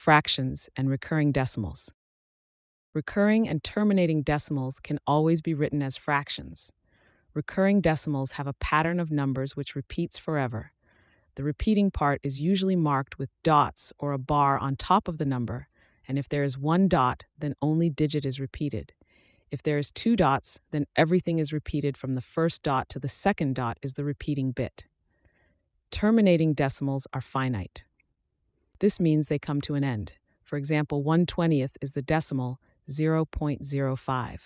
fractions, and recurring decimals. Recurring and terminating decimals can always be written as fractions. Recurring decimals have a pattern of numbers which repeats forever. The repeating part is usually marked with dots or a bar on top of the number, and if there is one dot, then only digit is repeated. If there is two dots, then everything is repeated from the first dot to the second dot is the repeating bit. Terminating decimals are finite. This means they come to an end. For example, 1/20th is the decimal 0.05.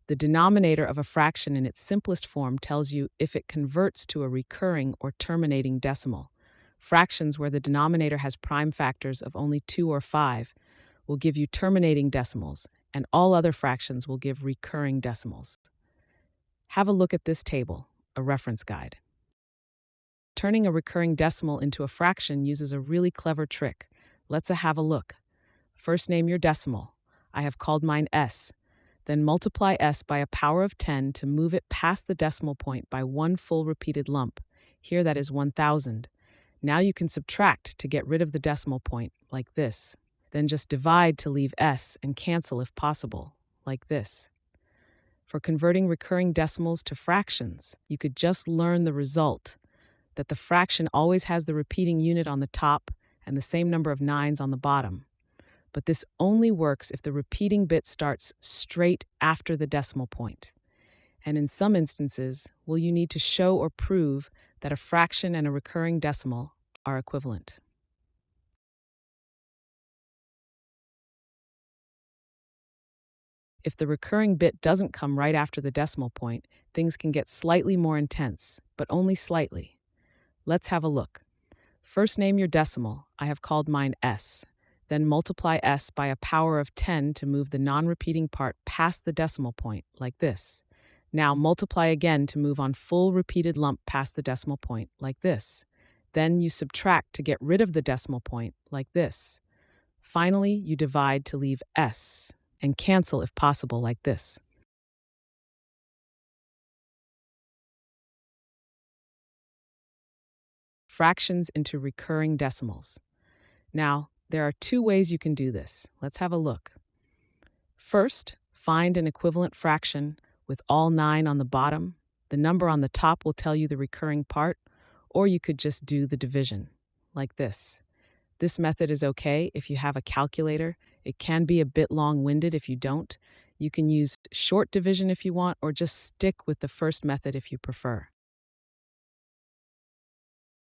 The denominator of a fraction in its simplest form tells you if it converts to a recurring or terminating decimal. Fractions where the denominator has prime factors of only 2 or 5 will give you terminating decimals, and all other fractions will give recurring decimals. Have a look at this table, a reference guide. Turning a recurring decimal into a fraction uses a really clever trick. Let's have a look. First, name your decimal. I have called mine S. Then multiply S by a power of 10 to move it past the decimal point by one full repeated lump. Here that is 1,000. Now you can subtract to get rid of the decimal point, like this. Then just divide to leave S and cancel if possible, like this. For converting recurring decimals to fractions, you could just learn the result, that the fraction always has the repeating unit on the top and the same number of nines on the bottom. But this only works if the repeating bit starts straight after the decimal point. And in some instances, will you need to show or prove that a fraction and a recurring decimal are equivalent. If the recurring bit doesn't come right after the decimal point, things can get slightly more intense, but only slightly. Let's have a look. First, name your decimal. I have called mine S. Then multiply S by a power of 10 to move the non-repeating part past the decimal point, like this. Now multiply again to move on full repeated lump past the decimal point, like this. Then you subtract to get rid of the decimal point, like this. Finally, you divide to leave S, and cancel if possible, like this. Fractions into recurring decimals. Now, there are two ways you can do this. Let's have a look. First, find an equivalent fraction with all 9 on the bottom. The number on the top will tell you the recurring part, or you could just do the division, like this. This method is okay if you have a calculator. It can be a bit long-winded if you don't. You can use short division if you want, or just stick with the first method if you prefer.